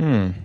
Okay.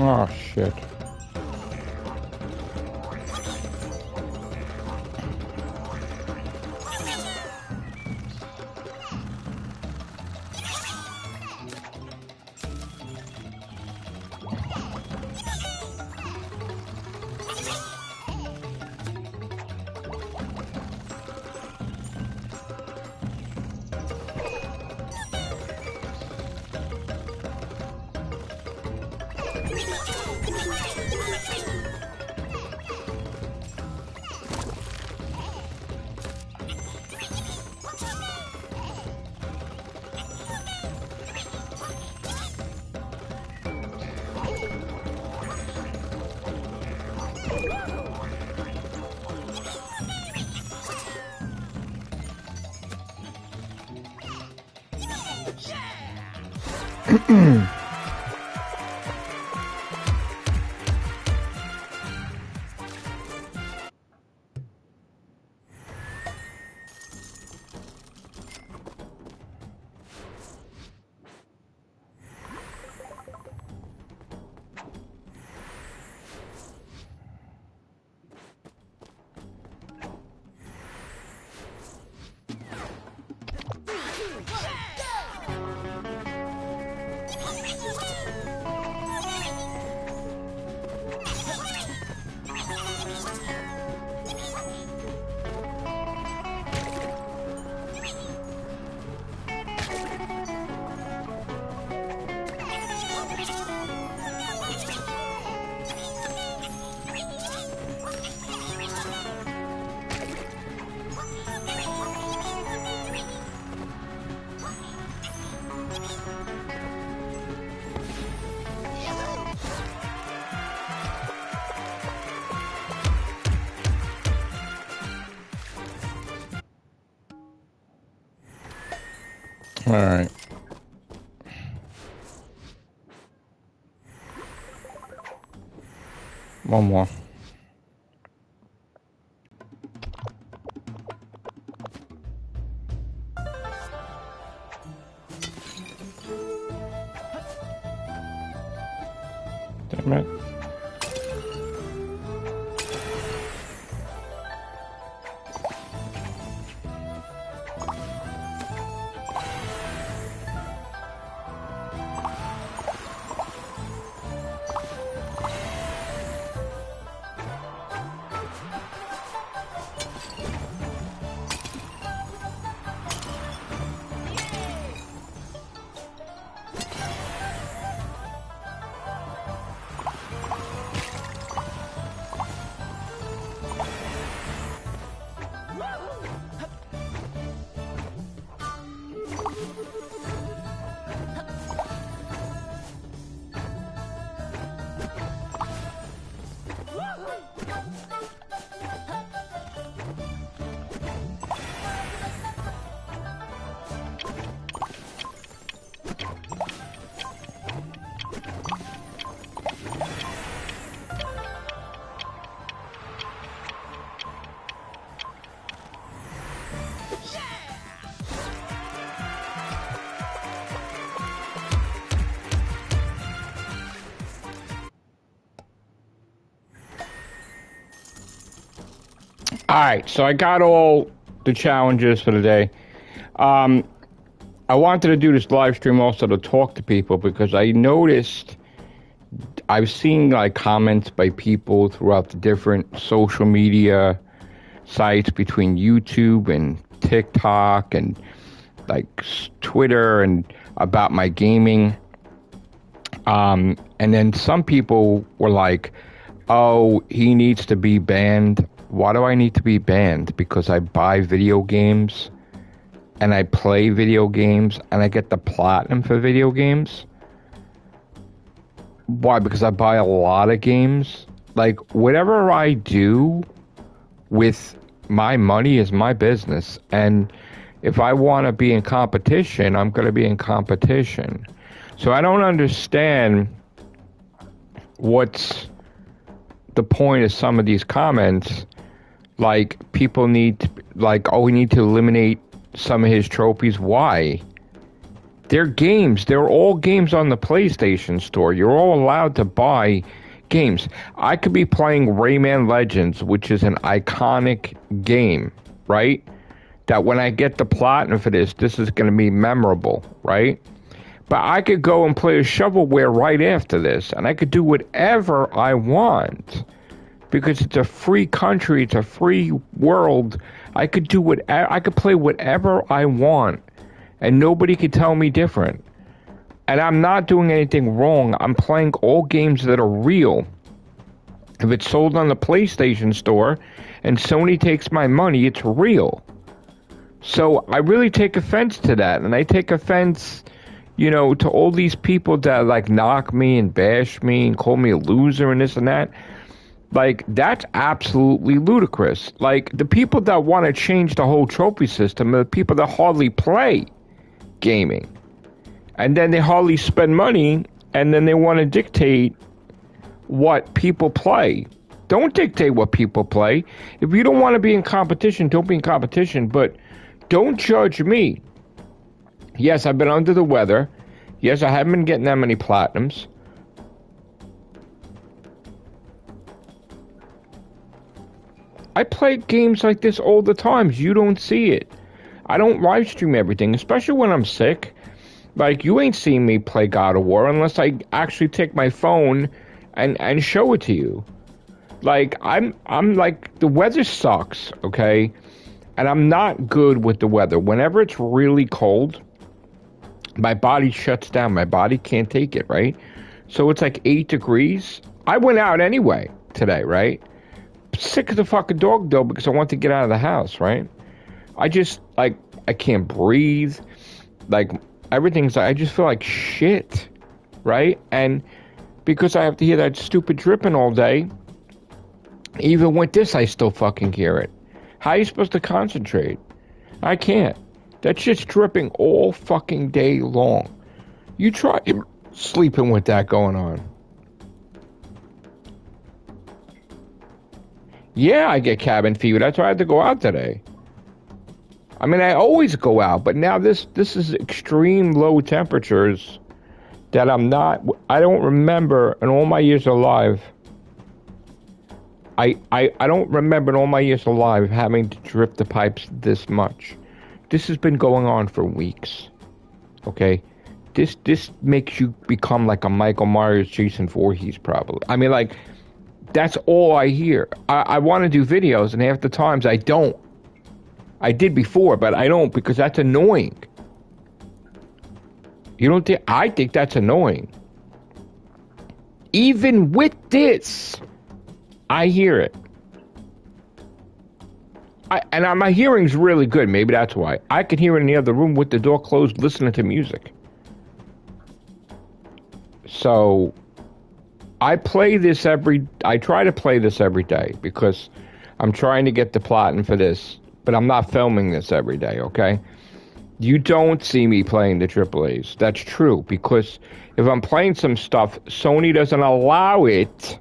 Oh, shit. All right. One more. Damn it. Alright, so I got all the challenges for the day. I wanted to do this live stream also to talk to people because I noticed I've seen like comments by people throughout the different social media sites between YouTube and TikTok and like Twitter and about my gaming. And then some people were like, oh, he needs to be banned. Why do I need to be banned? Because I buy video games and I play video games and I get the platinum for video games. Why? Because I buy a lot of games. Like, whatever I do with my money is my business. And if I want to be in competition, I'm going to be in competition. So I don't understand what's the point of some of these comments. Like, people need to, like, oh, we need to eliminate some of his trophies. Why? They're games. They're all games on the PlayStation Store. You're all allowed to buy games. I could be playing Rayman Legends, which is an iconic game, right? That when I get the platinum for this is going to be memorable, right? But I could go and play a shovelware right after this, and I could do whatever I want. Because it's a free country, it's a free world. I could do whatever, I could play whatever I want, and nobody could tell me different. And I'm not doing anything wrong. I'm playing all games that are real. If it's sold on the PlayStation Store and Sony takes my money, it's real. So I really take offense to that, and I take offense, you know, to all these people that like knock me and bash me and call me a loser and this and that. Like, that's absolutely ludicrous. Like, the people that want to change the whole trophy system are the people that hardly play gaming. And then they hardly spend money, and then they want to dictate what people play. Don't dictate what people play. If you don't want to be in competition, don't be in competition, but don't judge me. Yes, I've been under the weather. Yes, I haven't been getting that many platinums. I play games like this all the time. You don't see it. I don't live stream everything, especially when I'm sick. Like, you ain't seen me play God of War unless I actually take my phone and show it to you. Like, I'm like, the weather sucks, okay? And I'm not good with the weather. Whenever it's really cold, my body shuts down. My body can't take it, right? So it's like 8 degrees. I went out anyway today, right? Sick of the fucking dog though because I want to get out of the house, right? I just, like, I can't breathe. Like, everything's, I just feel like shit, right? And because I have to hear that stupid dripping all day, even with this, I still fucking hear it. How are you supposed to concentrate? I can't. That shit's dripping all fucking day long. You try sleeping with that going on. Yeah, I get cabin fever. That's why I had to go out today. I mean, I always go out, but now this is extreme low temperatures that I don't remember in all my years alive. I don't remember in all my years alive having to drip the pipes this much. This has been going on for weeks. Okay? This makes you become like a Michael Myers, Jason Voorhees probably. I mean, like, that's all I hear. I want to do videos, and half the times I don't. I did before, but I don't because that's annoying. You don't think? I think that's annoying. Even with this, I hear it. And my hearing's really good. Maybe that's why. I can hear it in the other room with the door closed, listening to music. So I try to play this every day because I'm trying to get the platinum for this, but I'm not filming this every day, okay? You don't see me playing the AAAs. That's true, because if I'm playing some stuff, Sony doesn't allow it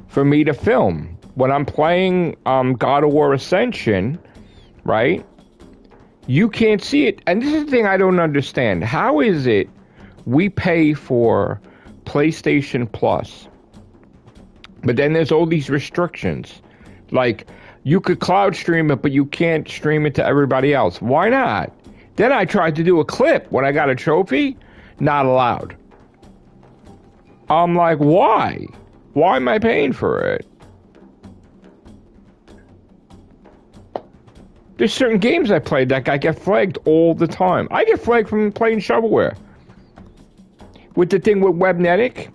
for me to film. When I'm playing God of War Ascension, right, you can't see it. And this is the thing I don't understand. How is it we pay for PlayStation Plus, but then there's all these restrictions, like You could cloud stream it, but you can't stream it to everybody else. Why not? Then I tried to do a clip when I got a trophy. Not allowed. I'm like, why? Why am I paying for it? There's certain games I played that I get flagged all the time. I get flagged from playing shovelware. With the thing with Webnetic,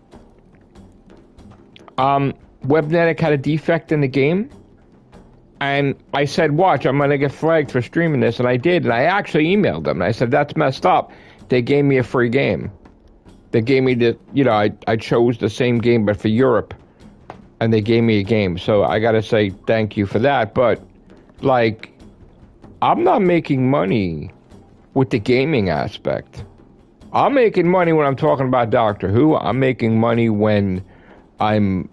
Webnetic had a defect in the game, and I said, watch, I'm going to get flagged for streaming this, and I did, and I actually emailed them, and I said, that's messed up. They gave me a free game. They gave me the, you know, I chose the same game, but for Europe, and they gave me a game, so I got to say thank you for that, but, like, I'm not making money with the gaming aspect. I'm making money when I'm talking about Doctor Who. I'm making money when I'm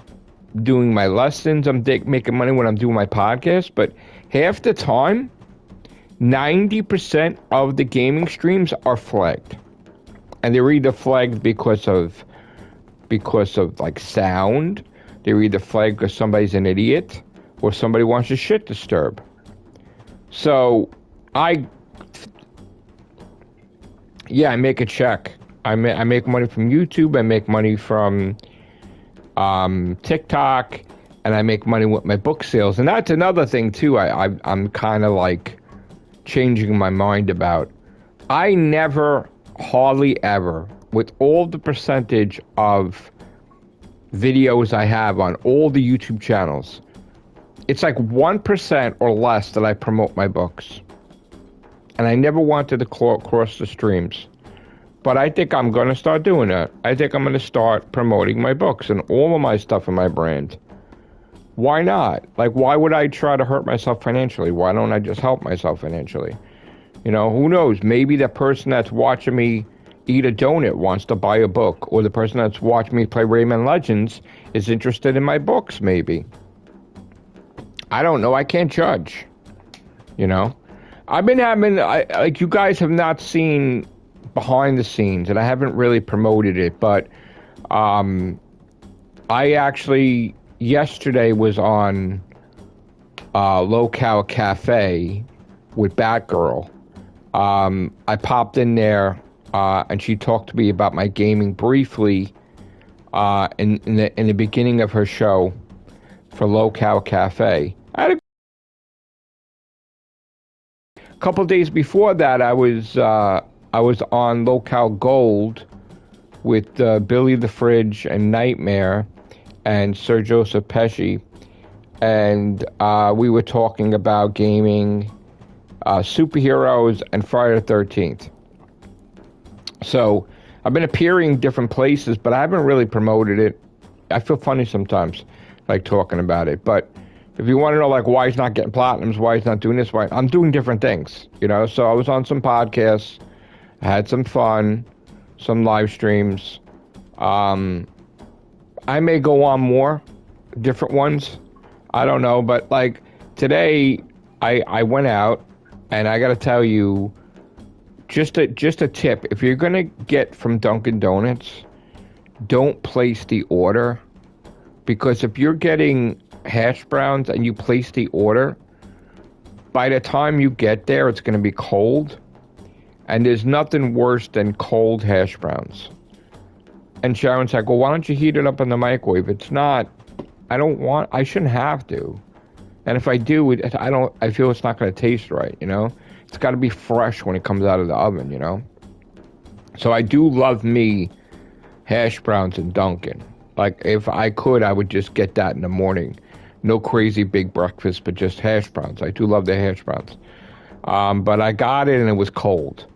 doing my lessons. I'm making money when I'm doing my podcast. But half the time, 90% of the gaming streams are flagged. And they're either flagged because of like sound. They're either flagged because somebody's an idiot or somebody wants to shit disturb. So, I make a check. I make money from YouTube. I make money from TikTok, and I make money with my book sales. And that's another thing too. I'm kind of like changing my mind about. I never, hardly ever, with all the percentage of videos I have on all the YouTube channels, it's like 1% or less that I promote my books. And I never wanted to cross the streams. But I think I'm going to start doing that. I think I'm going to start promoting my books and all of my stuff in my brand. Why not? Like, why would I try to hurt myself financially? Why don't I just help myself financially? You know, who knows? Maybe the person that's watching me eat a donut wants to buy a book. Or the person that's watching me play Rayman Legends is interested in my books, maybe. I don't know. I can't judge. You know? I've been having, like, you guys have not seen behind the scenes, and I haven't really promoted it, but I actually, yesterday was on Locale Cafe with Batgirl. I popped in there, and she talked to me about my gaming briefly in the beginning of her show for Locale Cafe. I had a couple days before that, I was on Locale Gold with Billy the Fridge and Nightmare and Sir Joseph Pesci, and we were talking about gaming, superheroes, and Friday the 13th. So I've been appearing different places, but I haven't really promoted it. I feel funny sometimes, like talking about it, but if you want to know, like, why he's not getting platinums, why he's not doing this, why I'm doing different things, you know. So I was on some podcasts, I had some fun, some live streams. I may go on more different ones. I don't know, but like today, I went out, and I got to tell you, just a tip: if you're gonna get from Dunkin' Donuts, don't place the order, because if you're getting hash browns and you place the order, by the time you get there, it's going to be cold, and there's nothing worse than cold hash browns. And Sharon's like, well, why don't you heat it up in the microwave? It's not, I shouldn't have to. And if I do, I feel it's not going to taste right, you know? It's got to be fresh when it comes out of the oven, you know? So I do love me hash browns and Dunkin'. Like, if I could, I would just get that in the morning. No crazy big breakfast, but just hash browns. I do love the hash browns. But I got it, and it was cold.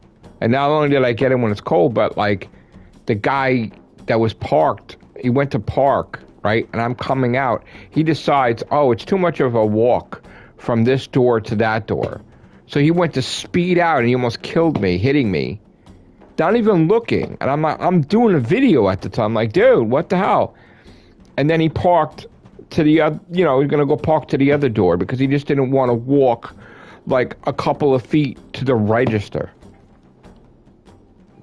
And not only did I get it when it's cold, but, like, the guy that was parked, he went to park, right? And I'm coming out. He decides, oh, it's too much of a walk from this door to that door. So he went to speed out, and he almost killed me, hitting me. Not even looking. And I'm doing a video at the time. Like, dude, what the hell? And then he parked to the other, you know, he's going to go park to the other door because he just didn't want to walk like a couple of feet to the register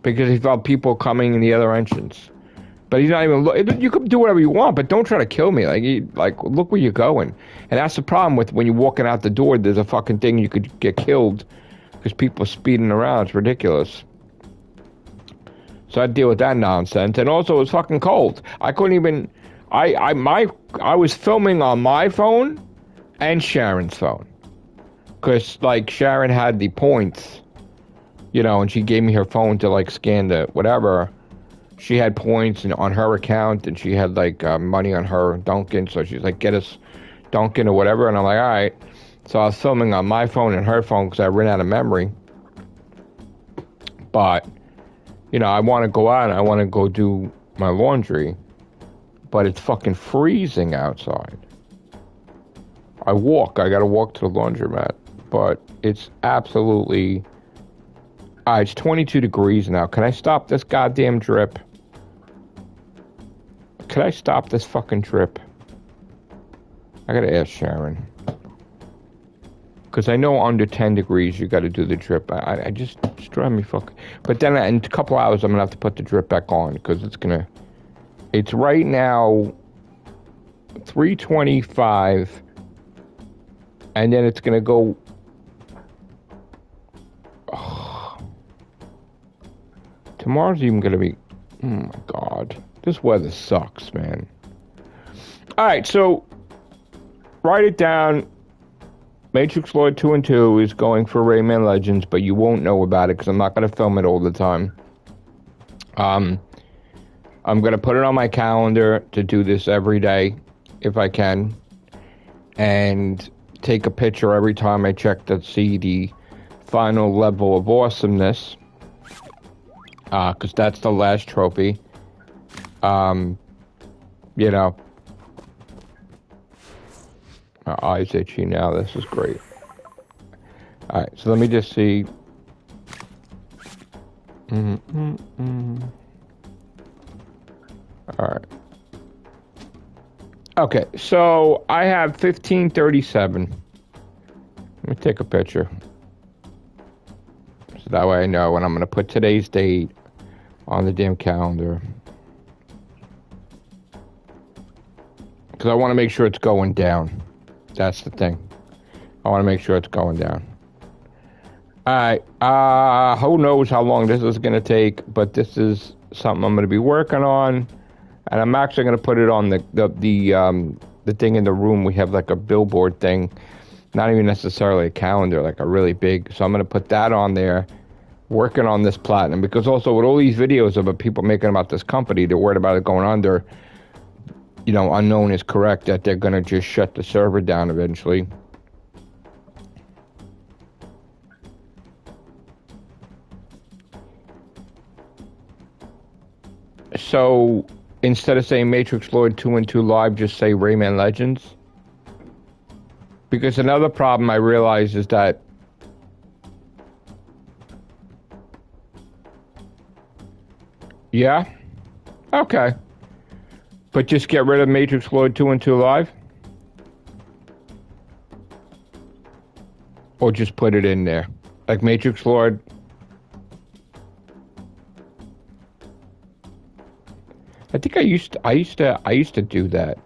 because he felt people coming in the other entrance. But he's not even. You can do whatever you want, but don't try to kill me. Like, look where you're going. And that's the problem with when you're walking out the door. There's a fucking thing you could get killed because people are speeding around. It's ridiculous. So I deal with that nonsense. And also, it's fucking cold. I couldn't even. I was filming on my phone and Sharon's phone because like Sharon had the points, you know, and she gave me her phone to like scan the whatever. She had points on her account, and she had like money on her Dunkin'. So she's like, "Get us Dunkin' or whatever." And I'm like, "All right." So I was filming on my phone and her phone because I ran out of memory. But you know, I want to go out. I want to go do my laundry, but it's fucking freezing outside. I gotta walk to the laundromat, but it's absolutely. It's 22 degrees now. Can I stop this goddamn drip? Can I stop this fucking drip? I gotta ask Sharon. Because I know under 10 degrees you gotta do the drip. I just drive me fucking. But then in a couple hours I'm gonna have to put the drip back on because it's gonna. It's right now 3:25, and then it's gonna go. Oh, tomorrow's even gonna be. Oh my god, this weather sucks, man. All right, so write it down. Matrixlord212 is going for Rayman Legends, but you won't know about it because I'm not going to film it all the time. I'm going to put it on my calendar to do this every day, if I can, and take a picture every time I check to see the final level of awesomeness, because that's the last trophy. You know, my eyes itchy now. This is great. Alright, so let me just see. Alright. Okay, so I have 1537. Let me take a picture. So that way I know, and I'm going to put today's date on the damn calendar. Because I want to make sure it's going down. That's the thing. I want to make sure it's going down. Alright, who knows how long this is going to take, but this is something I'm going to be working on. And I'm actually going to put it on the thing in the room. We have like a billboard thing. Not even necessarily a calendar, like a really big. So I'm going to put that on there, working on this platinum. Because also with all these videos of people making about this company, they're worried about it going under. You know, unknown is correct that they're going to just shut the server down eventually. So instead of saying Matrixlord212 Live, just say Rayman Legends. Because another problem I realize is that yeah? Okay. But just get rid of Matrixlord212 Live? Or just put it in there? Like Matrixlord. I think I used to do that.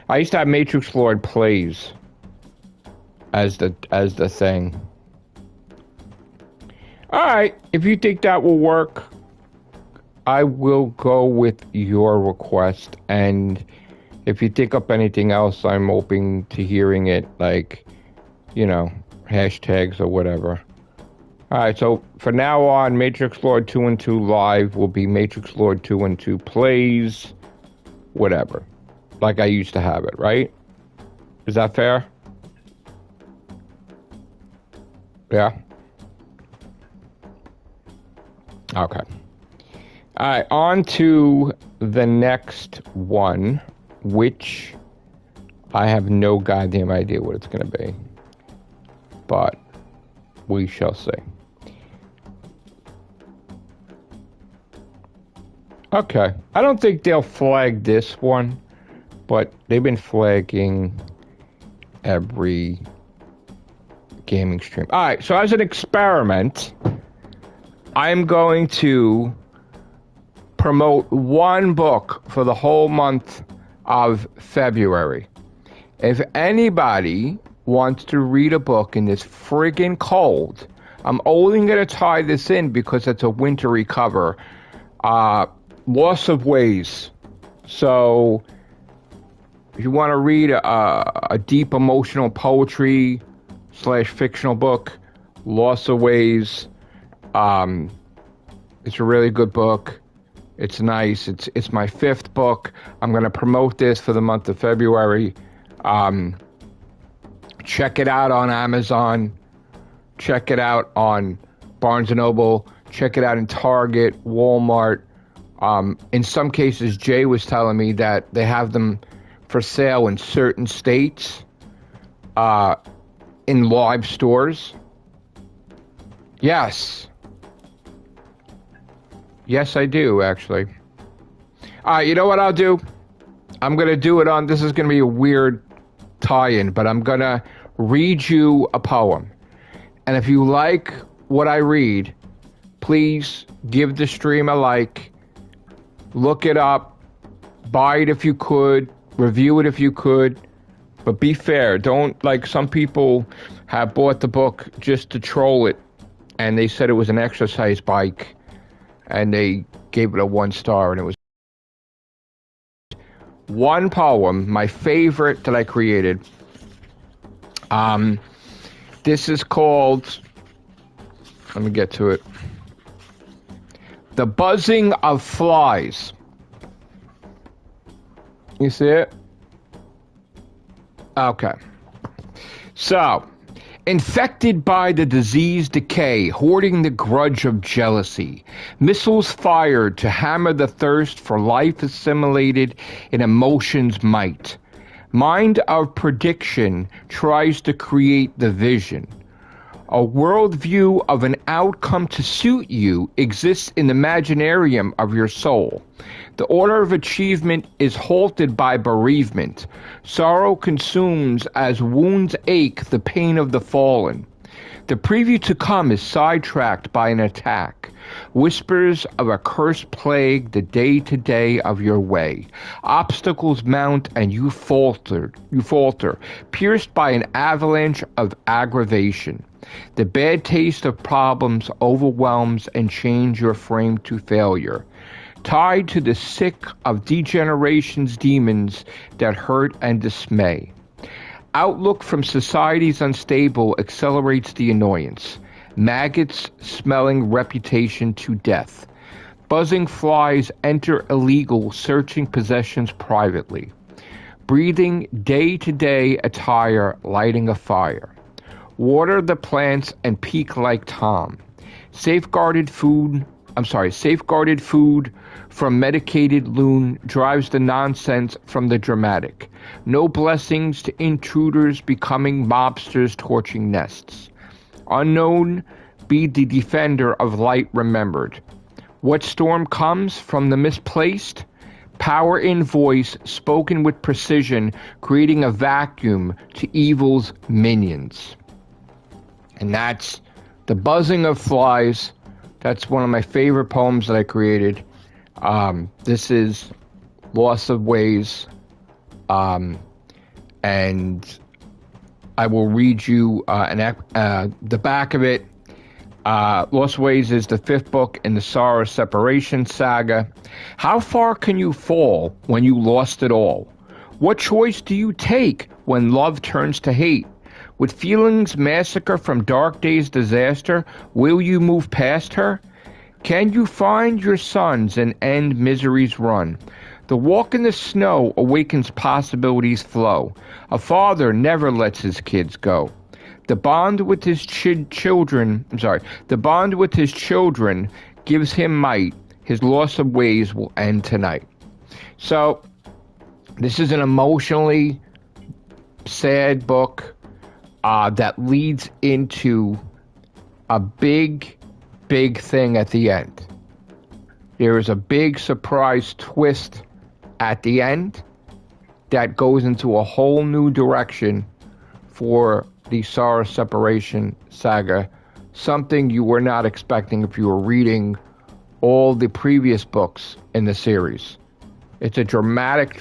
I used to have Matrixlord Plays as the thing. Alright, if you think that will work, I will go with your request, and if you think up anything else, I'm open to hearing it, like, you know, hashtags or whatever. Alright, so for now on, Matrixlord212 Live will be Matrixlord212 Plays, whatever. Like I used to have it, right? Is that fair? Yeah? Okay. Alright, on to the next one, which I have no goddamn idea what it's going to be. But we shall see. Okay. I don't think they'll flag this one, but they've been flagging every gaming stream. Alright, so as an experiment, I'm going to promote one book for the whole month of February. If anybody wants to read a book in this friggin' cold, I'm only going to tie this in because it's a wintry cover. Loss of Ways. So, if you want to read a deep emotional poetry / fictional book, Loss of Ways. It's a really good book. It's nice. It's my 5th book. I'm going to promote this for the month of February. Check it out on Amazon. Check it out on Barnes & Noble. Check it out in Target, Walmart. In some cases, Jay was telling me that they have them for sale in certain states, in live stores. Yes. Yes, I do, actually. You know what I'll do? I'm going to do it on, this is going to be a weird tie-in, but I'm going to read you a poem. And if you like what I read, please give the stream a like, look it up, buy it if you could, review it if you could, but be fair. Don't, like, some people have bought the book just to troll it, and they said it was an exercise bike, and they gave it a 1 star, and it was one poem, my favorite that I created. This is called, let me get to it, The Buzzing of Flies. You see it? Okay. So, infected by the disease decay, hoarding the grudge of jealousy, missiles fired to hammer the thirst for life assimilated in emotion's might. Mind of prediction tries to create the vision. A worldview of an outcome to suit you exists in the imaginarium of your soul. The order of achievement is halted by bereavement. Sorrow consumes as wounds ache the pain of the fallen. The preview to come is sidetracked by an attack. Whispers of a cursed plague the day-to-day of your way. Obstacles mount and you falter, pierced by an avalanche of aggravation. The bad taste of problems overwhelms and chains your frame to failure. Tied to the sick of degeneration's demons that hurt and dismay. Outlook from society's unstable accelerates the annoyance. Maggots smelling reputation to death. Buzzing flies enter illegal, searching possessions privately. Breathing day-to-day attire, lighting a fire. Water the plants and peak like Tom. Safeguarded food from medicated loon drives the nonsense from the dramatic. No blessings to intruders becoming mobsters torching nests. Unknown be the defender of light remembered. What storm comes from the misplaced? Power in voice spoken with precision, creating a vacuum to evil's minions. And that's The Buzzing of Flies. That's one of my favorite poems that I created. This is Loss of Ways. And I will read you the back of it. Lost of Ways is the 5th book in the Sorrow Separation saga. How far can you fall when you lost it all? What choice do you take when love turns to hate? With feelings massacre from dark days' disaster, will you move past her? Can you find your sons and end misery's run? The walk in the snow awakens possibilities flow. A father never lets his kids go. The bond with his children gives him might. His loss of ways will end tonight. So, this is an emotionally sad book that leads into a big thing at the end. There is a big surprise twist at the end that goes into a whole new direction for the Sorrow Separation saga. Something you were not expecting if you were reading all the previous books in the series. It's a dramatic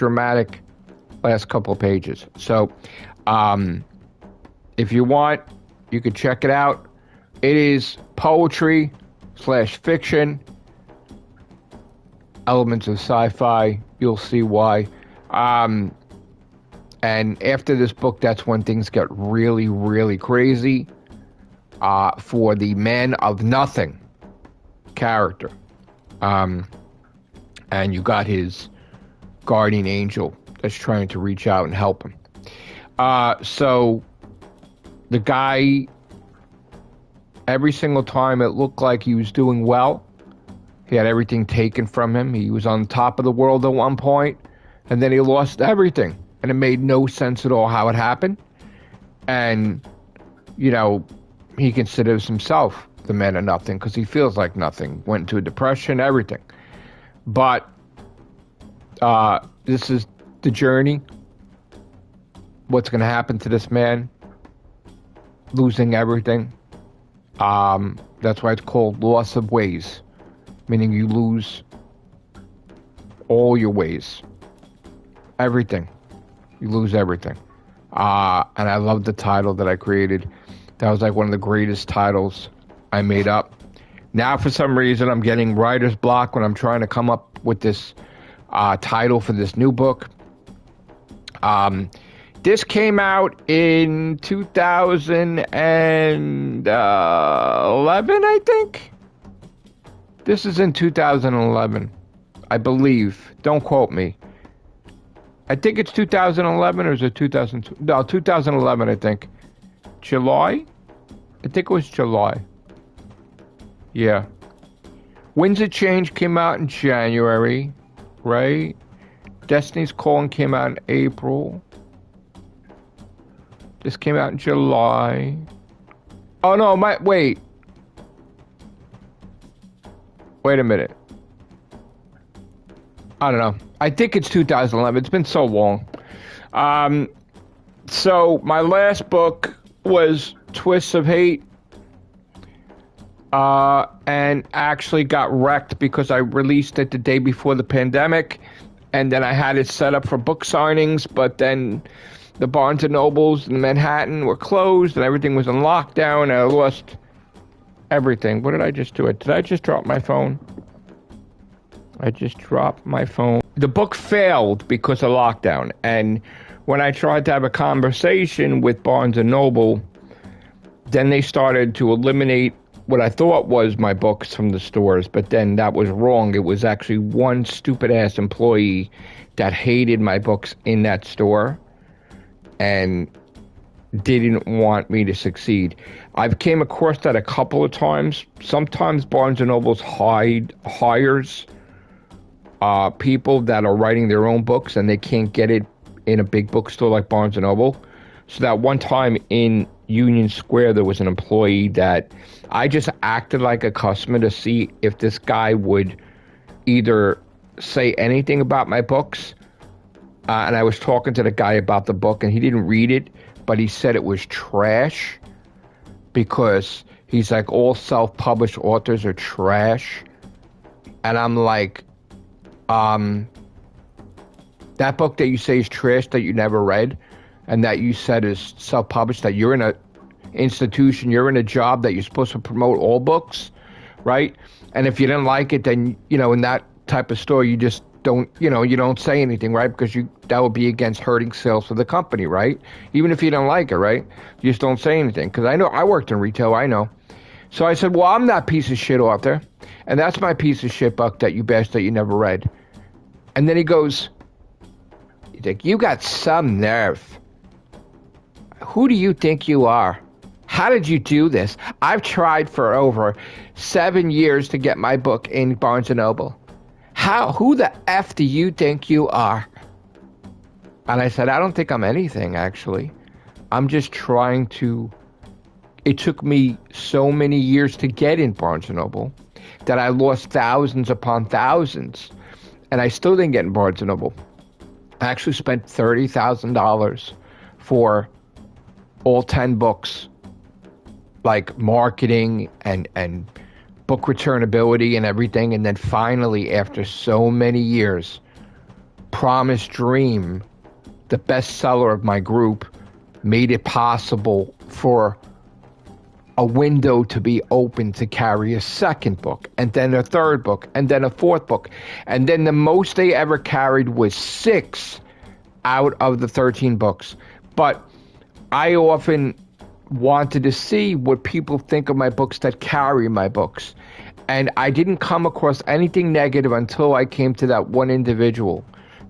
last couple of pages. So, if you want, you could check it out. It is poetry / fiction, elements of sci-fi. You'll see why. And after this book, that's when things get really, really crazy. For the man of nothing character. And you got his guardian angel that's trying to reach out and help him. So the guy, every single time it looked like he was doing well, he had everything taken from him. He was on top of the world at one point, and then he lost everything. And it made no sense at all how it happened. And, you know, he considers himself the man of nothing because he feels like nothing. Went into a depression, everything. But this is the journey. What's going to happen to this man? Losing everything. That's why it's called loss of ways. Meaning you lose all your ways. Everything. You lose everything. And I love the title that I created. That was like one of the greatest titles I made up. Now, for some reason, I'm getting writer's block when I'm trying to come up with this title for this new book. This came out in 2011, I think. This is in 2011, I believe. Don't quote me. I think it's 2011 or is it 2002? No, 2011, I think. July? I think it was July. Yeah. Winds of Change came out in January, right? Destiny's Calling came out in April. This came out in July. Oh, no, wait. Wait a minute. I don't know. I think it's 2011. It's been so long. So my last book was Twists of Hate. And actually got wrecked because I released it the day before the pandemic. And then I had it set up for book signings. But then the Barnes & Nobles in Manhattan were closed and everything was in lockdown. And I lost everything. What did I just do? Did I just drop my phone? I just dropped my phone. The book failed because of lockdown. And when I tried to have a conversation with Barnes & Noble, then they started to eliminate what I thought was my books from the stores. But then that was wrong. It was actually one stupid-ass employee that hated my books in that store and didn't want me to succeed. I've came across that a couple of times. Sometimes Barnes & Noble's hires people that are writing their own books and they can't get it in a big bookstore like Barnes & Noble. So that one time in Union Square, there was an employee that I just acted like a customer to see if this guy would either say anything about my books. And I was talking to the guy about the book and he didn't read it, but he said it was trash because he's like, all self-published authors are trash. And I'm like, that book that you say is trash that you never read and that you said is self-published, that you're in a institution, you're in a job that you're supposed to promote all books, right? And if you didn't like it, then, you know, in that type of store, you just don't, you know, you don't say anything, right? Because that would be against hurting sales for the company, right? Even if you don't like it, right? You just don't say anything. Because I know, I worked in retail, I know. So I said, well, I'm that piece of shit author. And that's my piece of shit book that you bashed that you never read. And then he goes, he's like, you got some nerve. Who do you think you are? How did you do this? I've tried for over 7 years to get my book in Barnes & Noble. Who the F do you think you are? And I said, I don't think I'm anything, actually. I'm just trying to... It took me so many years to get in Barnes & Noble that I lost thousands upon thousands. And I still didn't get in Barnes & Noble. I actually spent $30,000 for all 10 books, like marketing and book returnability and everything. And then finally, after so many years, Promise Dream, the bestseller of my group, made it possible for a window to be open to carry a second book, and then a third book, and then a fourth book. And then the most they ever carried was 6 out of the 13 books. But I often wanted to see what people think of my books that carry my books. And I didn't come across anything negative until I came to that one individual,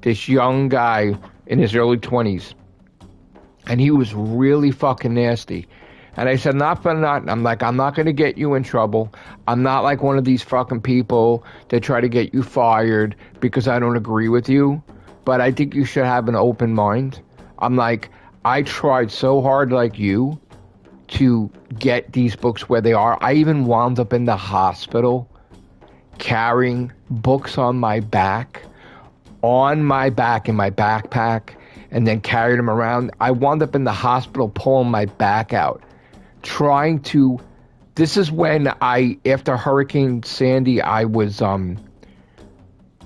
this young guy in his early 20s. And he was really fucking nasty. And I said, not for nothing. I'm like, I'm not going to get you in trouble. I'm not like one of these fucking people that try to get you fired because I don't agree with you. But I think you should have an open mind. I'm like, I tried so hard like you to get these books where they are. I even wound up in the hospital carrying books on my back in my backpack, and then carried them around. I wound up in the hospital pulling my back out. This is when after Hurricane Sandy, I was,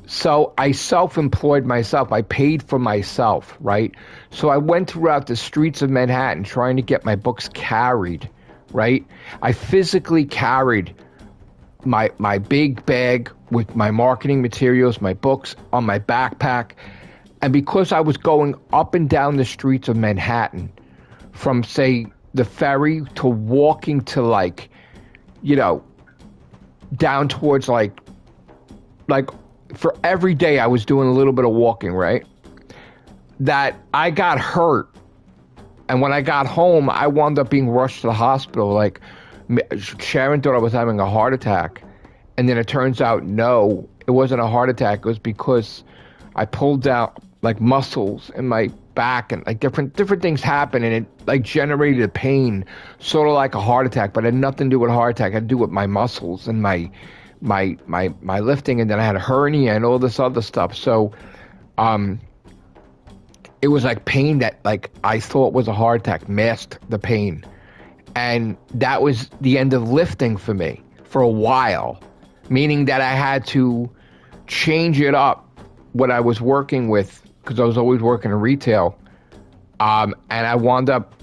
so I self-employed myself. I paid for myself, right? So I went throughout the streets of Manhattan trying to get my books carried, right? I physically carried my big bag with my marketing materials, my books on my backpack. And because I was going up and down the streets of Manhattan from, say, the ferry to walking to down towards like for every day I was doing a little bit of walking, right? That I got hurt. And when I got home, I wound up being rushed to the hospital. Like, Sharon thought I was having a heart attack. And then it turns out, no, it wasn't a heart attack. It was because I pulled out like muscles in my back, and like different things happened, and it like generated a pain, sort of like a heart attack, but it had nothing to do with a heart attack. It had to do with my muscles and my lifting, and then I had a hernia and all this other stuff. So it was like pain that like I thought was a heart attack masked the pain. And that was the end of lifting for me for a while, meaning that I had to change it up what I was working with, because I was always working in retail. And I wound up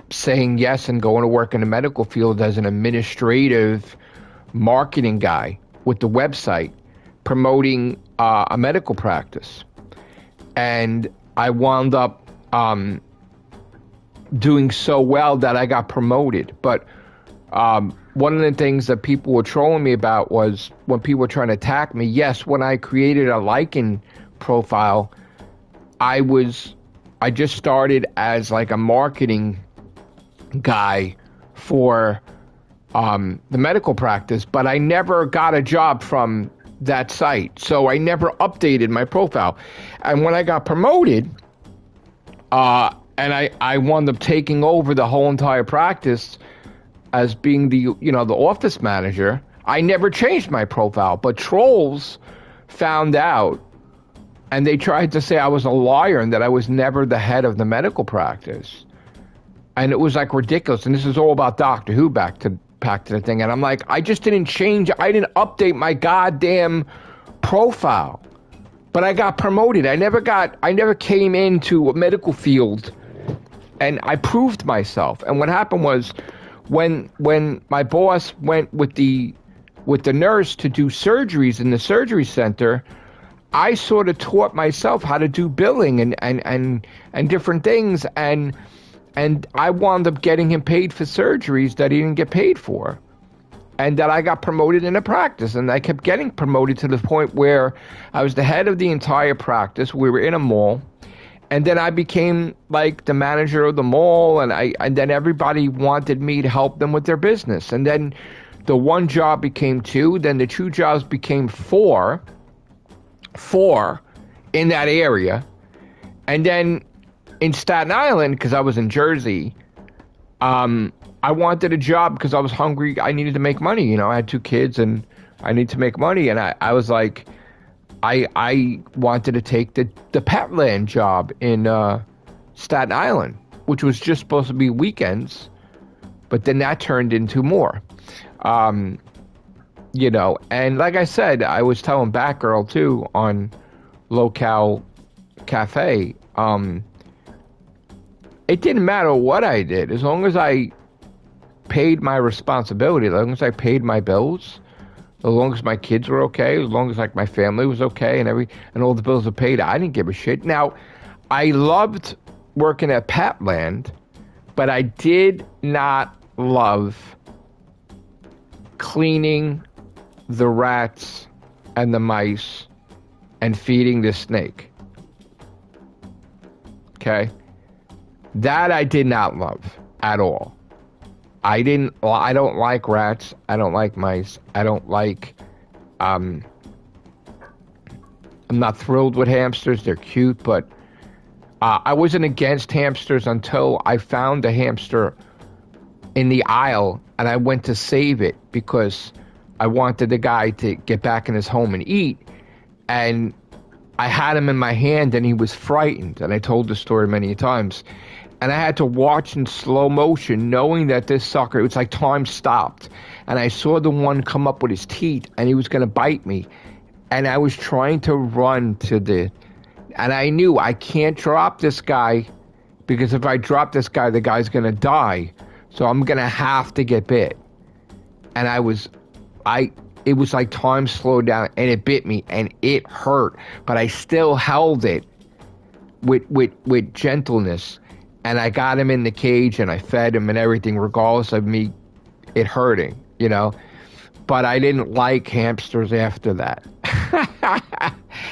saying yes and going to work in the medical field as an administrative marketing guy with the website promoting a medical practice. And I wound up doing so well that I got promoted. But one of the things that people were trolling me about was when people were trying to attack me. Yes, when I created a Lycan profile, I just started as like a marketing guy for the medical practice, but I never got a job from that site. So I never updated my profile. And when I got promoted, and I wound up taking over the whole entire practice as being the office manager, I never changed my profile. But trolls found out, and they tried to say I was a liar and that I was never the head of the medical practice. And it was like ridiculous. And this is all about Doctor Who back to the thing. And I'm like, I just didn't change. I didn't update my goddamn profile. But I got promoted. I never came into a medical field, and I proved myself. And what happened was when my boss went with the nurse to do surgeries in the surgery center, I sort of taught myself how to do billing and different things, and I wound up getting him paid for surgeries that he didn't get paid for, and that I got promoted in the practice, and I kept getting promoted to the point where I was the head of the entire practice. We were in a mall, and then I became like the manager of the mall, and then everybody wanted me to help them with their business, and then the one job became 2, then the 2 jobs became 4 in that area. And then in Staten Island, because I was in Jersey, I wanted a job because I was hungry. I needed to make money. I had 2 kids and I need to make money. And I was like, I wanted to take the Petland job in Staten Island, which was just supposed to be weekends, but then that turned into more. you know, and like I said, I was telling Batgirl too on Locale Cafe. It didn't matter what I did as long as I paid my responsibility, as long as I paid my bills, as long as my kids were okay, as long as like my family was okay, and all the bills were paid. I didn't give a shit. Now, I loved working at Petland, but I did not love cleaning the rats and the mice and feeding the snake. Okay? That I did not love at all. I don't like rats. I don't like mice. I don't like, I'm not thrilled with hamsters. They're cute, but I wasn't against hamsters until I found a hamster in the aisle and I went to save it because I wanted the guy to get back in his home and eat. And I had him in my hand and he was frightened. And I told the story many times. And I had to watch in slow motion, knowing that this sucker, it was like time stopped. And I saw the one come up with his teeth and he was going to bite me. And I was trying to run and I knew I can't drop this guy because if I drop this guy, the guy's going to die. So I'm going to have to get bit. And it was like time slowed down and it bit me and it hurt, but I still held it with gentleness. And I got him in the cage and I fed him and everything, regardless of me it hurting, you know. But I didn't like hamsters after that.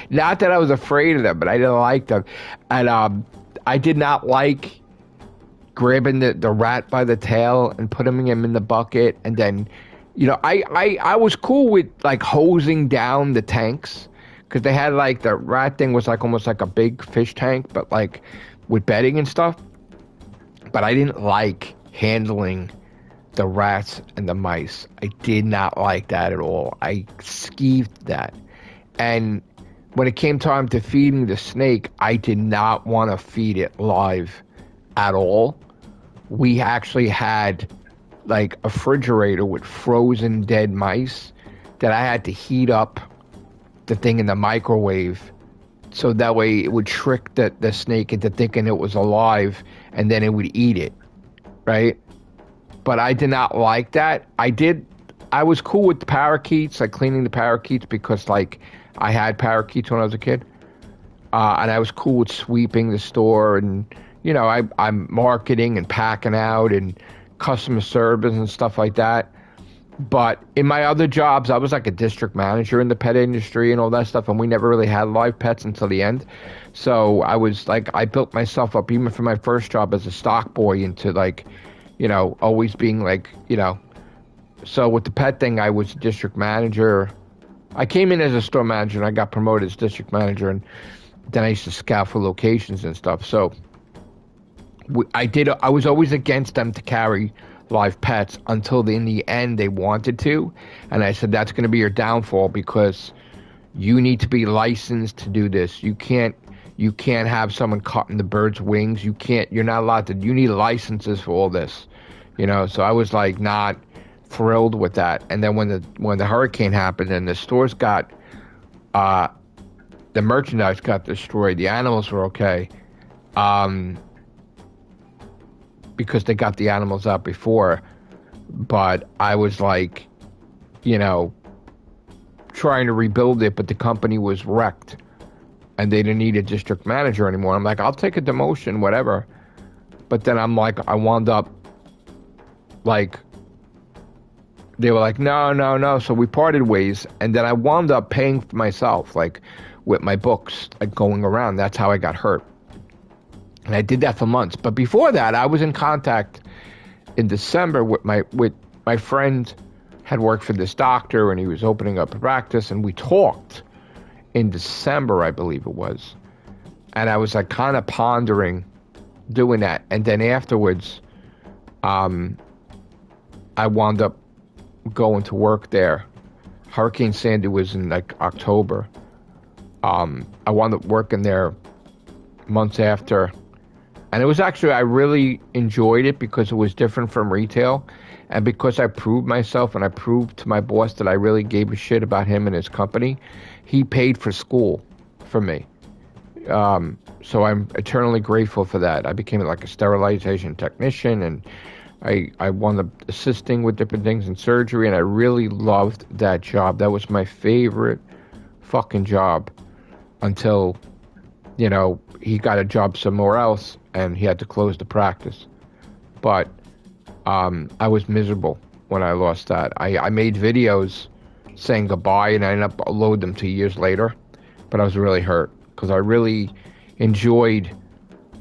Not that I was afraid of them, but I didn't like them. And I did not like grabbing the rat by the tail and putting him in the bucket. And then, you know, I was cool with like hosing down the tanks because they had like the rat thing was like almost like a big fish tank, but like with bedding and stuff. But I didn't like handling the rats and the mice. I did not like that at all. I skeeved that. And when it came time to feeding the snake, I did not want to feed it live at all. We actually had like a refrigerator with frozen dead mice that I had to heat up the thing in the microwave so that way it would trick the snake into thinking it was alive and then it would eat it, right? But I did not like that. I was cool with the parakeets, like cleaning the parakeets because like I had parakeets when I was a kid. And I was cool with sweeping the store and, you know, I'm marketing and packing out and customer service and stuff like that. But in my other jobs, I was like a district manager in the pet industry and all that stuff, and we never really had live pets until the end. So I was like, I built myself up even for my first job as a stock boy into like, you know, always being like, you know. So with the pet thing, I was district manager. I came in as a store manager and I got promoted as district manager, and then I used to scout for locations and stuff. So I was always against them to carry live pets until in the end they wanted to, and I said that's going to be your downfall because you need to be licensed to do this. You can't have someone cutting the bird's wings. You're not allowed to. You need licenses for all this, you know. So I was like not thrilled with that. And then when the hurricane happened and the stores got the merchandise got destroyed, the animals were okay. Because they got the animals out before, but I was like, you know, trying to rebuild it, but the company was wrecked and they didn't need a district manager anymore. I'm like, I'll take a demotion, whatever. But then I'm like, I wound up like, they were like, no. So we parted ways. And then I wound up paying for myself, like with my books, like going around. That's how I got hurt. And I did that for months. But before that, I was in contact in December with my friend had worked for this doctor and he was opening up a practice, and we talked in December, I believe it was. And I was like kind of pondering doing that. And then afterwards, I wound up going to work there. Hurricane Sandy was in like October. I wound up working there months after. And it was actually, I really enjoyed it because it was different from retail. And because I proved myself and I proved to my boss that I really gave a shit about him and his company, he paid for school for me. So I'm eternally grateful for that. I became like a sterilization technician, and I wound up assisting with different things in surgery, and I really loved that job. That was my favorite fucking job until, he got a job somewhere else and he had to close the practice. But I was miserable when I lost that. I made videos saying goodbye, and I ended up uploading them 2 years later. But I was really hurt because I really enjoyed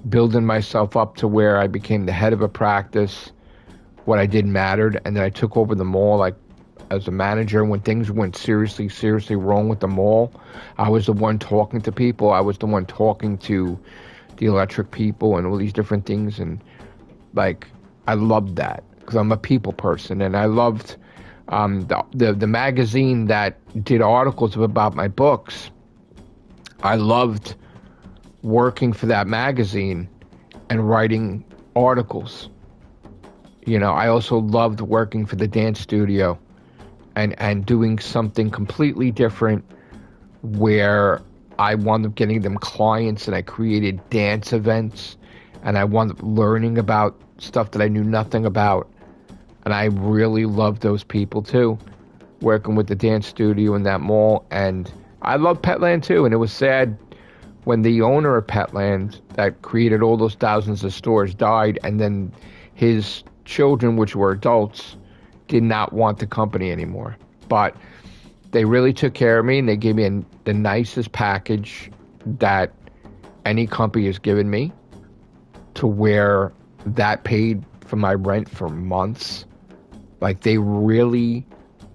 building myself up to where I became the head of a practice. What I did mattered, and then I took over the mall like as a manager. When things went seriously wrong with the mall, I was the one talking to people. I was the one talking to the electric people and all these different things, and like I loved that because I'm a people person, and I loved the magazine that did articles about my books. I loved working for that magazine and writing articles. I also loved working for the dance studio and doing something completely different where I wound up getting them clients, and I created dance events, and I wound up learning about stuff that I knew nothing about. And I really loved those people too, working with the dance studio in that mall. And I love Petland too, and it was sad when the owner of Petland that created all those thousands of stores died, and then his children, which were adults, did not want the company anymore. But they really took care of me, and they gave me the nicest package that any company has given me, to where that paid for my rent for months. Like, they really,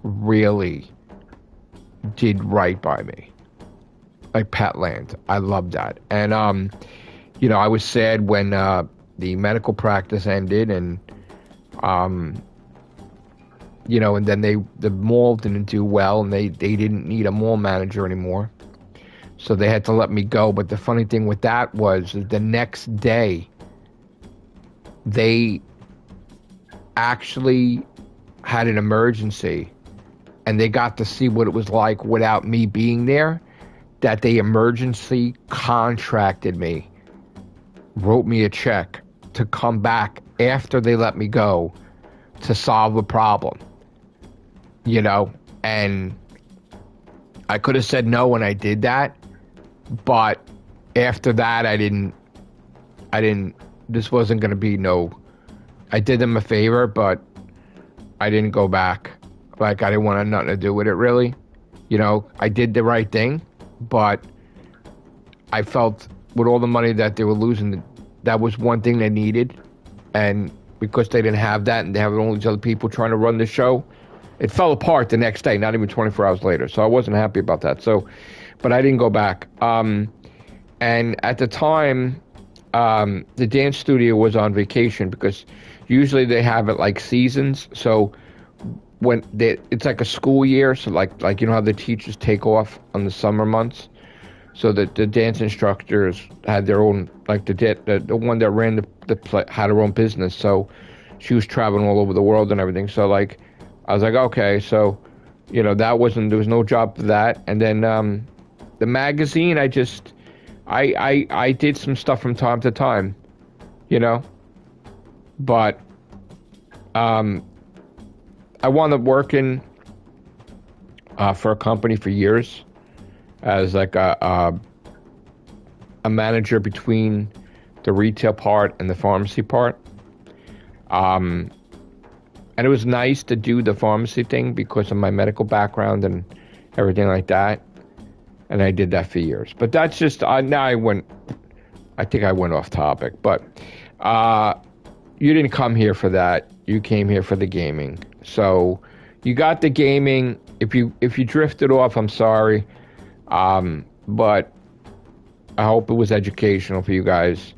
really did right by me. Like Petland. I loved that. And, I was sad when the medical practice ended, and, and then the mall didn't do well, and they didn't need a mall manager anymore. So they had to let me go. But the funny thing with that was the next day, they actually had an emergency, and they got to see what it was like without me being there, that they emergency contracted me, wrote me a check to come back after they let me go to solve a problem, and I could have said no when I did that, but after that, this wasn't going to be I did them a favor, but I didn't go back. Like, I didn't want nothing to do with it, really. I did the right thing, but I felt with all the money that they were losing, that was one thing they needed. And because they didn't have that, and they have all these other people trying to run the show, it fell apart the next day, not even 24 hours later. So I wasn't happy about that. But I didn't go back. And at the time, the dance studio was on vacation, because usually they have it like seasons. So it's like a school year. So like how the teachers take off on the summer months. So the dance instructors had their own, like the one that ran the play had her own business. So she was traveling all over the world and everything. So like, I was like, okay, so, there was no job for that. And then the magazine, I did some stuff from time to time, but I wound up working for a company for years as like a manager between the retail part and the pharmacy part. And it was nice to do the pharmacy thing because of my medical background and everything like that. And I did that for years. But that's just, I think I went off topic. But you didn't come here for that. You came here for the gaming. So you got the gaming. If you drifted off, I'm sorry. But I hope it was educational for you guys.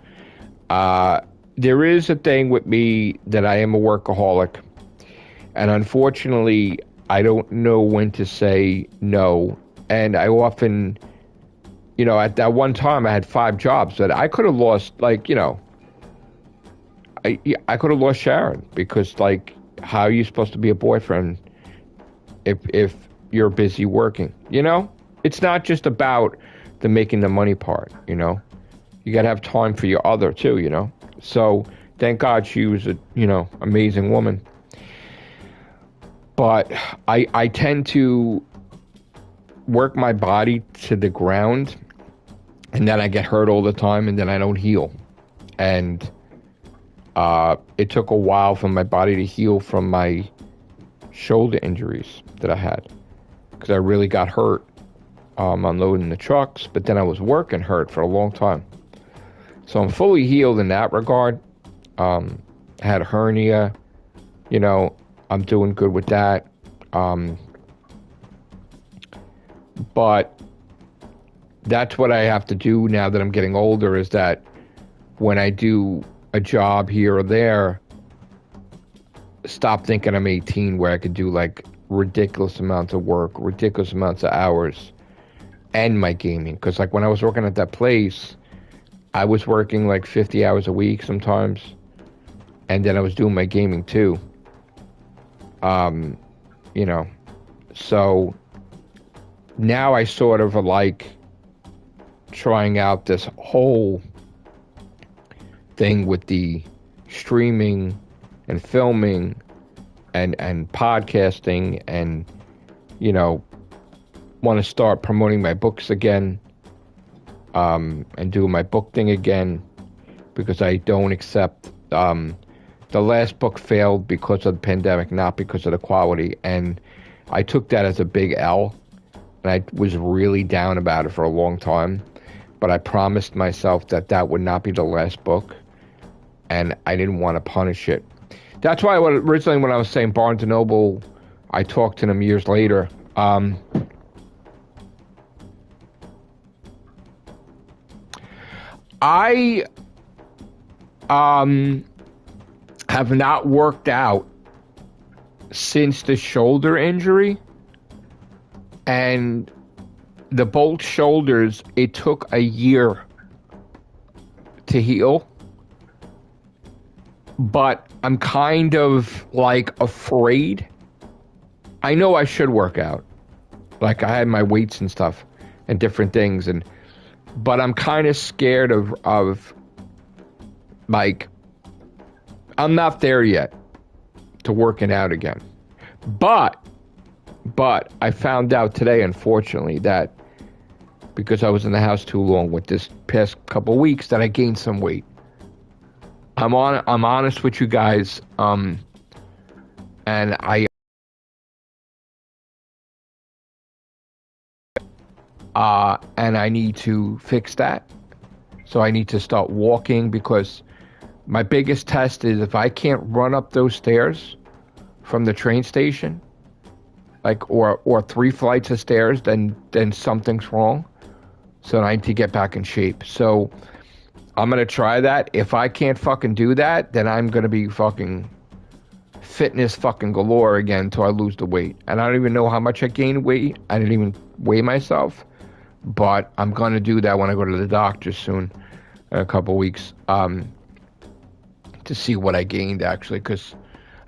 There is a thing with me that I am a workaholic. And unfortunately, I don't know when to say no. And I often, at that one time, I had 5 jobs that I could have lost, I could have lost Sharon because, like, how are you supposed to be a boyfriend if you're busy working? You know, it's not just about the making the money part. You know, you got to have time for your other too. You know, so thank God she was a amazing woman. But I tend to work my body to the ground, and then I get hurt all the time, and then I don't heal. And it took a while for my body to heal from my shoulder injuries that I had, because I really got hurt unloading the trucks, but then I was working hurt for a long time. So I'm fully healed in that regard. I had a hernia, I'm doing good with that. But that's what I have to do now that I'm getting older, is that when I do a job here or there, stop thinking I'm 18 where I could do like ridiculous amounts of work, ridiculous amounts of hours, and my gaming. Because like when I was working at that place, I was working like 50 hours a week sometimes, and then I was doing my gaming too. So now I sort of like trying out this whole thing with the streaming and filming and podcasting, and want to start promoting my books again, and doing my book thing again, because I don't accept the last book failed because of the pandemic, not because of the quality, and I took that as a big L, and I was really down about it for a long time, but I promised myself that would not be the last book, and I didn't want to punish it. That's why originally when I was saying Barnes & Noble, I talked to them years later. I have not worked out since the shoulder injury, and the both shoulders, it took a year to heal. But I'm kind of like afraid. I know I should work out. Like I had my weights and stuff and different things, but I'm kind of scared of like, I'm not there yet to working out again. But I found out today, unfortunately, that because I was in the house too long with this past couple weeks, that I gained some weight. I'm honest with you guys, and I need to fix that. So I need to start walking, because my biggest test is if I can't run up those stairs from the train station, like or 3 flights of stairs, then something's wrong. So I need to get back in shape. So I'm going to try that. If I can't fucking do that, then I'm going to be fucking fitness fucking galore again until I lose the weight. And I don't even know how much I gained weight. I didn't even weigh myself. But I'm going to do that when I go to the doctor soon, in a couple weeks, to see what I gained, actually. Because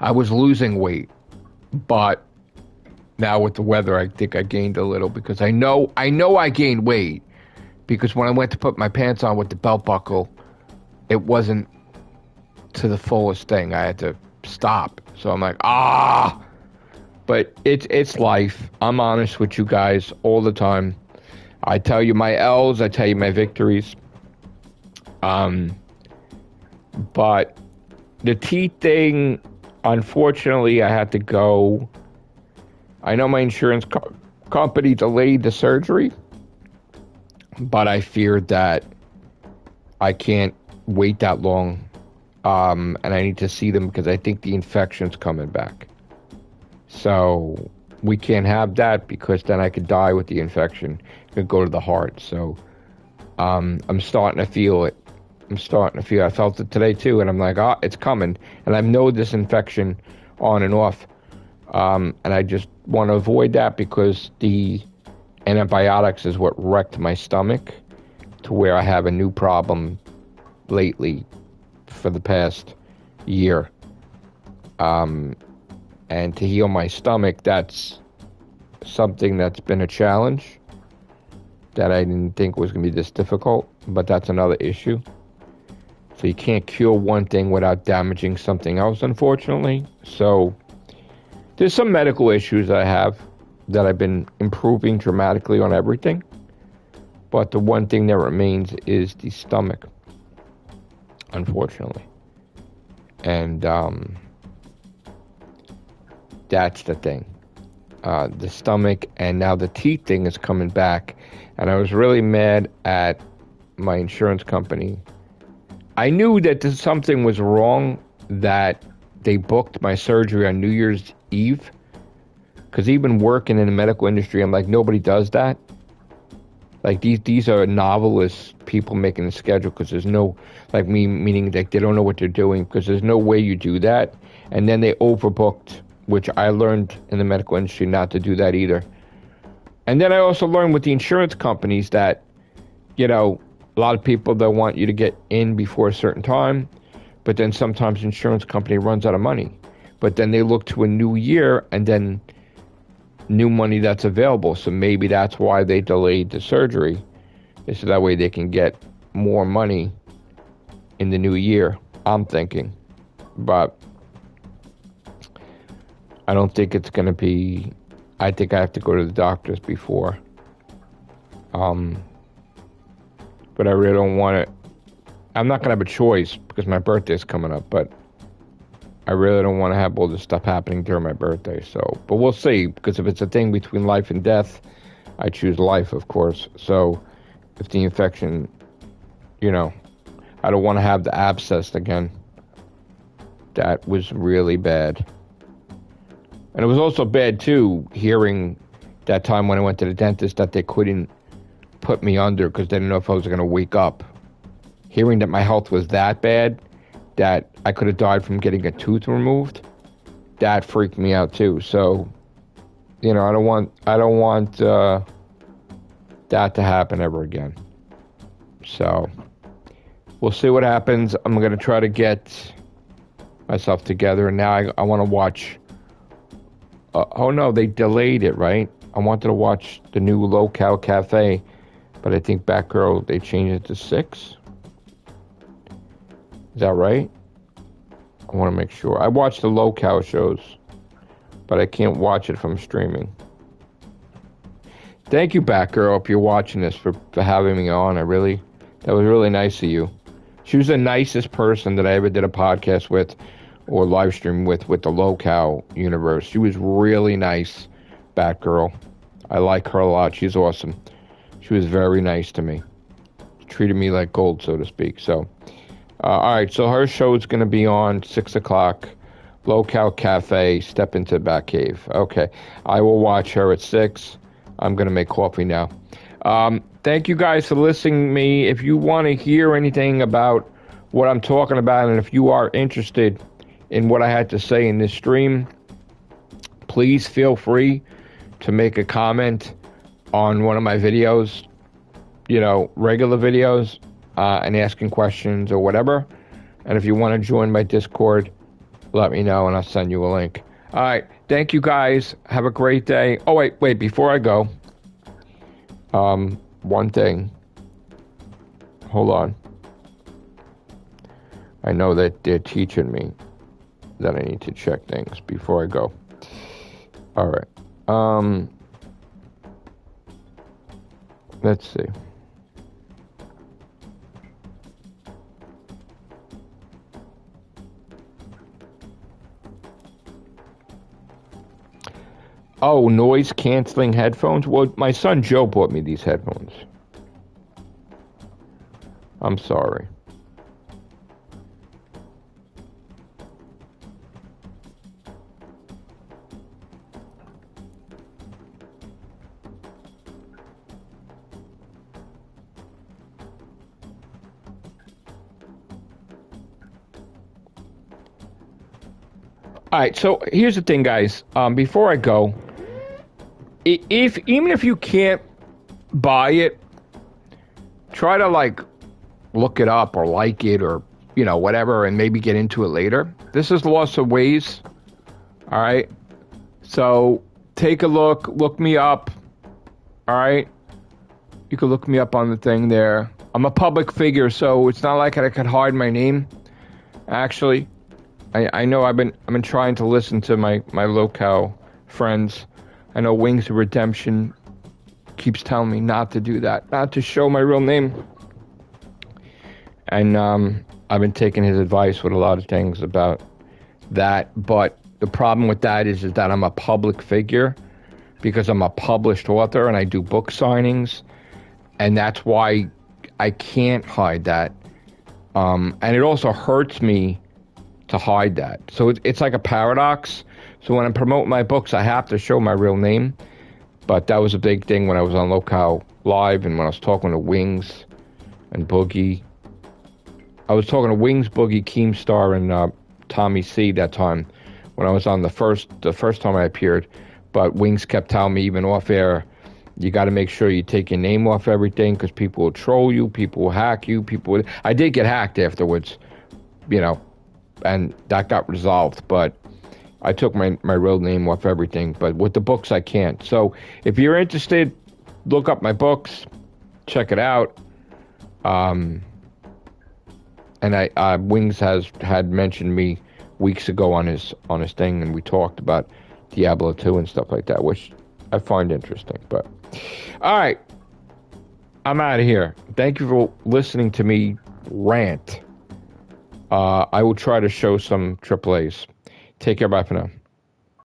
I was losing weight. But now with the weather, I think I gained a little, because I know I gained weight. Because when I went to put my pants on with the belt buckle, it wasn't to the fullest thing. I had to stop. So I'm like, But it's life. I'm honest with you guys all the time. I tell you my L's, I tell you my victories. But the teeth thing, unfortunately, I had to go. I know my insurance company delayed the surgery, but I feared that I can't wait that long, and I need to see them because I think the infection's coming back. So we can't have that, because then I could die with the infection. It could go to the heart. So I'm starting to feel it. I felt it today too, and I'm like, it's coming. And I've known this infection on and off, and I just want to avoid that, because the antibiotics is what wrecked my stomach to where I have a new problem lately for the past year. And to heal my stomach, that's something that's been a challenge that I didn't think was going to be this difficult, but that's another issue. So you can't cure one thing without damaging something else, unfortunately. So there's some medical issues I have that I've been improving dramatically on everything. But the one thing that remains is the stomach, unfortunately. And that's the thing. The stomach, and now the teeth thing is coming back. And I was really mad at my insurance company. I knew that something was wrong, that they booked my surgery on New Year's Eve. Because even working in the medical industry, I'm like, nobody does that. Like, these are novelist people making the schedule, because there's no, like me, meaning like they don't know what they're doing, because there's no way you do that. And then they overbooked, which I learned in the medical industry not to do that either. And then I also learned with the insurance companies that, you know, a lot of people, they want you to get in before a certain time, but then sometimes the insurance company runs out of money. But then they look to a new year and then new money that's available. So maybe that's why they delayed the surgery, is so that way they can get more money in the new year, I'm thinking. But I don't think it's going to be, I think I have to go to the doctors before. But I really don't want it. I'm not going to have a choice because my birthday's coming up, but I really don't want to have all this stuff happening during my birthday. So, but we'll see, because if it's a thing between life and death, I choose life, of course. So if the infection, you know, I don't want to have the abscess again. That was really bad. And it was also bad, too, hearing that time when I went to the dentist that they couldn't put me under because they didn't know if I was going to wake up. Hearing that my health was that bad, that I could have died from getting a tooth removed, that freaked me out, too. So, you know, I don't want that to happen ever again. So, we'll see what happens. I'm going to try to get myself together. And now I want to watch. Oh, no, they delayed it, right? I wanted to watch the new Locale Cafe, but I think Batgirl, they changed it to 6. Is that right? I want to make sure. I watch the Locale shows, but I can't watch it from streaming. Thank you, Batgirl, if you're watching this, for having me on. That was really nice of you. She was the nicest person that I ever did a podcast with or live stream with the Locale universe. She was really nice, Batgirl. I like her a lot. She's awesome. She was very nice to me. Treated me like gold, so to speak. So, all right. So her show is going to be on 6 o'clock. Locale Cafe. Step into Batcave. Okay. I will watch her at 6. I'm going to make coffee now. Thank you guys for listening to me. If you want to hear anything about what I'm talking about, and if you are interested in what I had to say in this stream, please feel free to make a comment on one of my videos, you know, regular videos, and asking questions or whatever. And if you want to join my Discord, let me know and I'll send you a link. All right. Thank you guys. Have a great day. Oh, wait, before I go, one thing. Hold on. I know that they're teaching me that I need to check things before I go. All right. Let's see. Oh, noise canceling headphones? Well, my son Joe bought me these headphones. I'm sorry. All right, so here's the thing, guys. Before I go, even if you can't buy it, try to like look it up or like it or whatever, and maybe get into it later. This is Lost of Ways. All right. So take a look me up. All right. You can look me up on the thing there. I'm a public figure, so it's not like I could hide my name. Actually, I know I've been trying to listen to my locale friends. I know Wings of Redemption keeps telling me not to do that, not to show my real name. And I've been taking his advice with a lot of things about that. But the problem with that is that I'm a public figure because I'm a published author and I do book signings. And that's why I can't hide that. And it also hurts me to hide that. So it's like a paradox. So when I promote my books, I have to show my real name. But that was a big thing when I was on Locale Live and when I was talking to Wings and Boogie. I was talking to Wings, Boogie, Keemstar, and Tommy C that time when I was on the first time I appeared. But Wings kept telling me, even off air, you got to make sure you take your name off everything because people will troll you, people will hack you, I did get hacked afterwards, and that got resolved. But I took my real name off everything. But with the books, I can't. So if you're interested, look up my books, check it out. And Wings had mentioned me weeks ago on his thing, and we talked about Diablo 2 and stuff like that, which I find interesting. But all right, I'm out of here. Thank you for listening to me rant. I will try to show some AAAs. Take care. Bye for now.